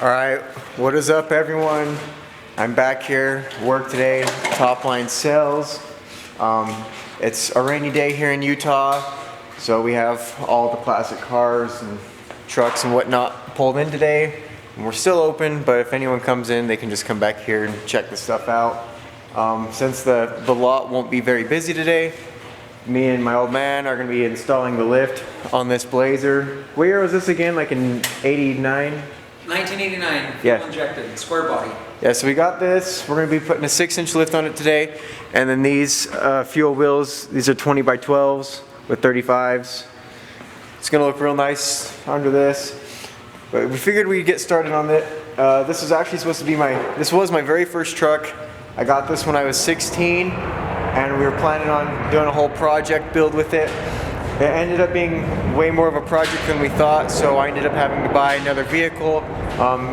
Alright, what is up everyone? I'm back here, work today, Top Line Sales. It's a rainy day here in Utah, so we have all the classic cars and trucks and whatnot pulled in today. And we're still open, but if anyone comes in, they can just come back here and check the stuff out. Since the lot won't be very busy today, me and my old man are going to be installing the lift on this Blazer. What year was this again? Like in 89? 1989, yeah. Fuel injected, square body. Yeah, so we got this. We're going to be putting a 6-inch lift on it today. And then these fuel wheels, these are 20 by 12s with 35s. It's going to look real nice under this. But we figured we'd get started on it. This was actually supposed to be this was my very first truck. I got this when I was 16, and we were planning on doing a whole project build with it. It ended up being way more of a project than we thought, so I ended up having to buy another vehicle.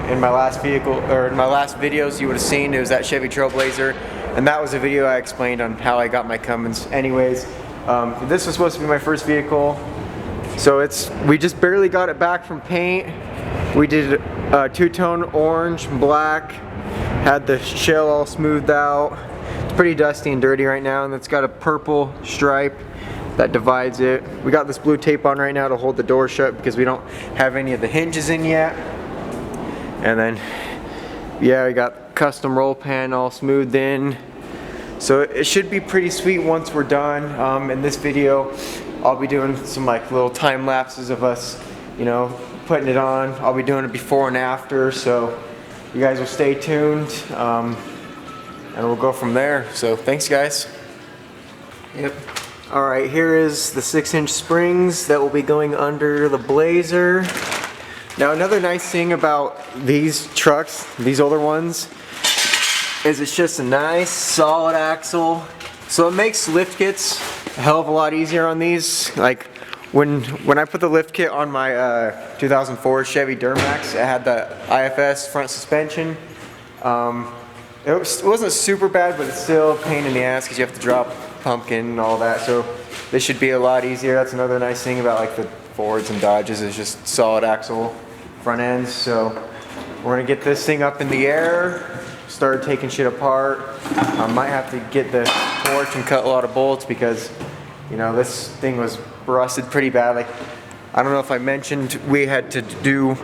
In my last videos you would have seen, it was that Chevy Trailblazer, and that was a video I explained on how I got my Cummins. Anyways, this was supposed to be my first vehicle, so we just barely got it back from paint. We did two-tone orange and black, had the shell all smoothed out. It's pretty dusty and dirty right now, and it's got a purple stripe that divides it. We got this blue tape on right now to hold the door shut because we don't have any of the hinges in yet. And then, yeah, we got custom roll pan all smoothed in. So it should be pretty sweet once we're done. In this video, I'll be doing some like little time lapses of us, you know, putting it on. I'll be doing it before and after, so you guys will stay tuned. And we'll go from there. So thanks guys. Yep. Alright, here is the 6-inch springs that will be going under the Blazer. Now another nice thing about these trucks, these older ones, is it's just a nice solid axle. So it makes lift kits a hell of a lot easier on these. Like when I put the lift kit on my 2004 Chevy Duramax, it had the IFS front suspension. It wasn't super bad, but it's still a pain in the ass because you have to drop pumpkin and all that, so this should be a lot easier. That's another nice thing about like the Fords and Dodges, is just solid axle front ends. So we're gonna get this thing up in the air, start taking shit apart. I might have to get the torch and cut a lot of bolts because, you know, this thing was rusted pretty bad. Like, I don't know if I mentioned, we had to do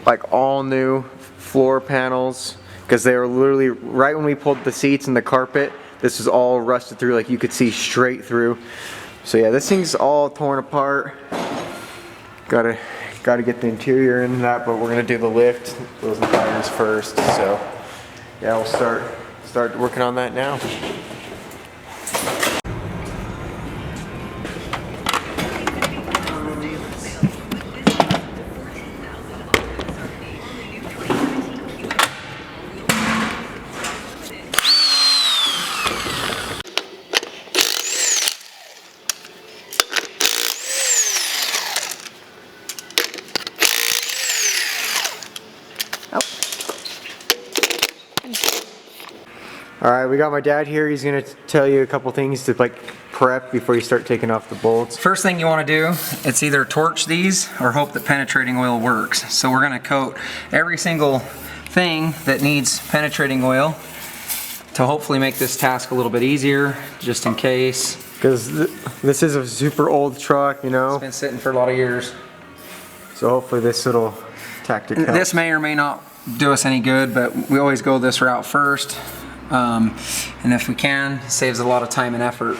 like all new floor panels because they were literally right when we pulled the seats and the carpet. This is all rusted through, like you could see straight through. So yeah, this thing's all torn apart. Gotta get the interior in that, but we're gonna do the lift, wheels and tires first. So yeah, we'll start working on that now. Alright, we got my dad here. He's going to tell you a couple things to like prep before you start taking off the bolts. First thing you want to do, it's either torch these or hope that penetrating oil works. So we're going to coat every single thing that needs penetrating oil to hopefully make this task a little bit easier, just in case. Because this is a super old truck, you know. It's been sitting for a lot of years. So hopefully this little tactic helps. This may or may not do us any good, but we always go this route first. And if we can, it saves a lot of time and effort.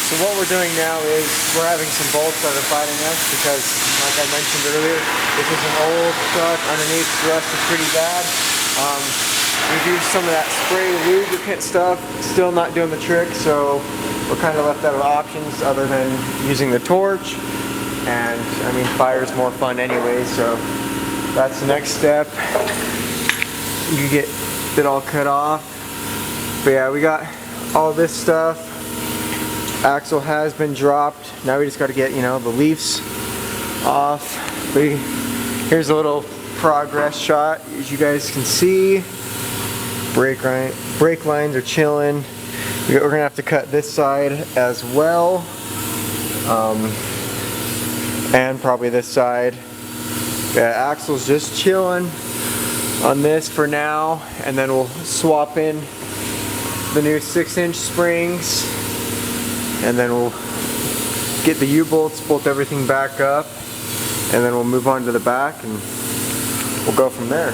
So what we're doing now is we're having some bolts that are biting us because, like I mentioned earlier, this is an old truck. Underneath it's rusted pretty bad. We've used some of that spray lubricant stuff, still not doing the trick, so we're kind of left out of options other than using the torch. And I mean, fire's more fun anyway, so that's the next step. You get it all cut off. But yeah, we got all this stuff. Axle has been dropped. Now we just got to get, you know, the leaves off. Here's a little progress shot, as you guys can see. Brake lines are chilling. We're gonna have to cut this side as well, and probably this side. Yeah, axle's just chilling on this for now, and then we'll swap in the new 6-inch springs, and then we'll get the U-bolts, bolt everything back up, and then we'll move on to the back and we'll go from there.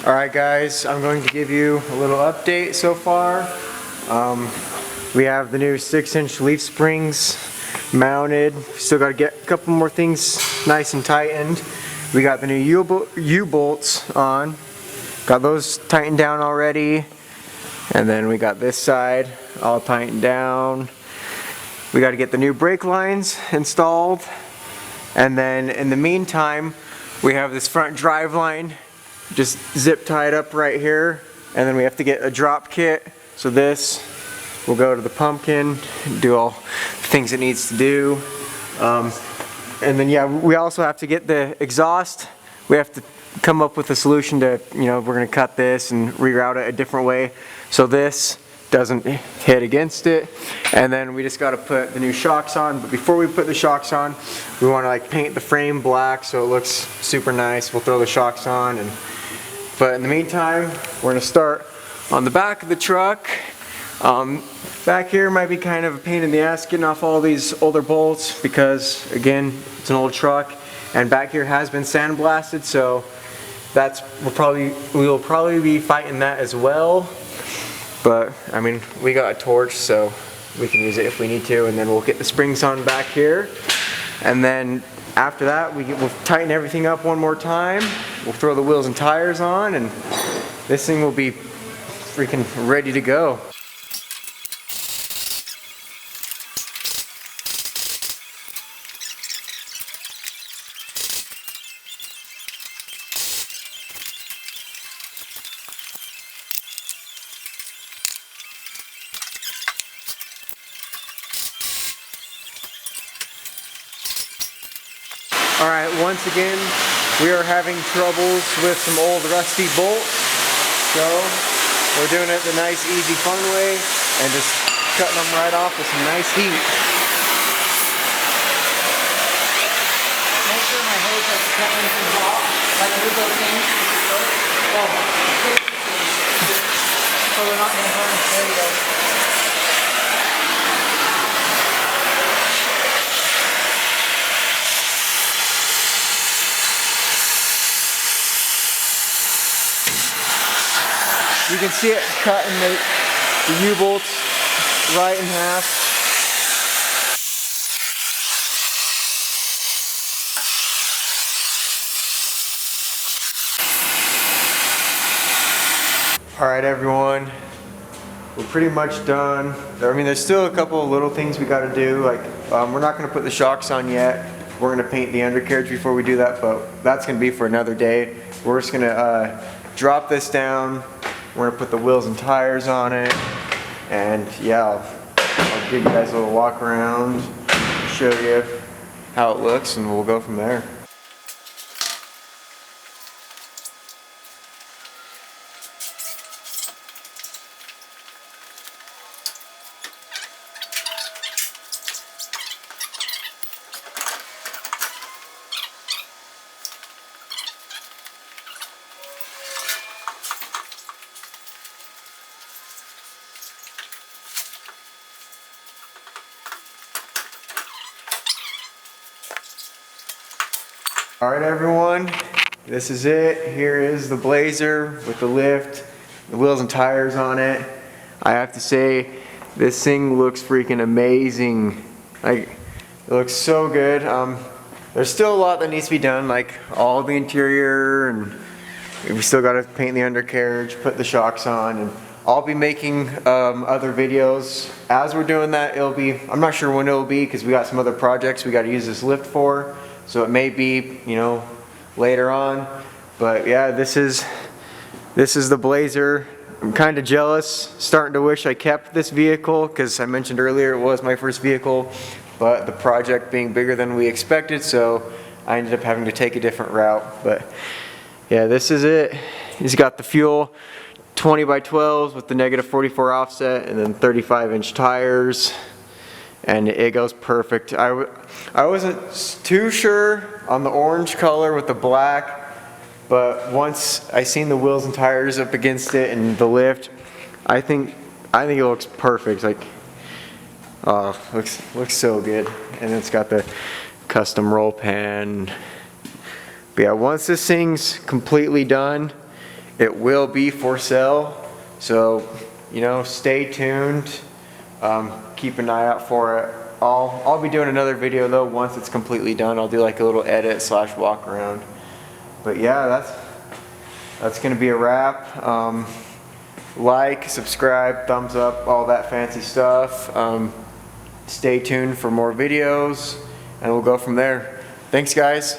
Alright guys, I'm going to give you a little update so far. We have the new 6-inch leaf springs mounted. Still got to get a couple more things nice and tightened. We got the new U-bolts on. Got those tightened down already. And then we got this side all tightened down. We got to get the new brake lines installed. And then in the meantime, we have this front drive line just zip tied up right here, and then we have to get a drop kit. So this will go to the pumpkin, do all the things it needs to do, and then yeah, we also have to get the exhaust. We have to come up with a solution to, you know, we're going to cut this and reroute it a different way so this doesn't hit against it. And then we just got to put the new shocks on. But before we put the shocks on, we want to like paint the frame black so it looks super nice. We'll throw the shocks on, but in the meantime, we're going to start on the back of the truck. Back here might be kind of a pain in the ass getting off all these older bolts because, again, it's an old truck. And back here has been sandblasted, so we'll probably be fighting that as well. But, I mean, we got a torch, so we can use it if we need to. And then we'll get the springs on back here. And then after that, we'll tighten everything up one more time. We'll throw the wheels and tires on, and this thing will be freaking ready to go. Alright, once again, we are having troubles with some old rusty bolts, so we're doing it the nice, easy, fun way, and just cutting them right off with some nice heat. Make sure my hose has the cut anything off, like move those things. So they're not going to burn. There you go. You can see it cutting the U-bolts right in half. Alright everyone, we're pretty much done. I mean, there's still a couple of little things we got to do, like we're not going to put the shocks on yet. We're going to paint the undercarriage before we do that, but that's going to be for another day. We're just going to drop this down. We're going to put the wheels and tires on it, and yeah, I'll give you guys a little walk around, show you how it looks, and we'll go from there. Alright everyone, this is it. Here is the Blazer with the lift, the wheels and tires on it. I have to say, this thing looks freaking amazing. Like, it looks so good. There's still a lot that needs to be done, like all the interior, and we still got to paint the undercarriage, put the shocks on, and I'll be making other videos as we're doing that. I'm not sure when it'll be because we got some other projects we got to use this lift for, so it may be, you know, later on. But yeah, this is the Blazer. I'm kind of jealous, starting to wish I kept this vehicle because I mentioned earlier it was my first vehicle, but the project being bigger than we expected, so I ended up having to take a different route. But yeah, this is it. He's got the fuel 20 by 12s with the -44 offset and then 35-inch tires, and it goes perfect. I wasn't too sure on the orange color with the black, but once I seen the wheels and tires up against it and the lift, I think it looks perfect. Like, oh, looks so good. And it's got the custom roll pan. But yeah, once this thing's completely done, it will be for sale. So, you know, stay tuned. Keep an eye out for it. I'll be doing another video though once it's completely done. I'll do like a little edit / walk around. But yeah, that's gonna be a wrap. Like, subscribe, thumbs up, all that fancy stuff. Stay tuned for more videos, and we'll go from there. Thanks, guys.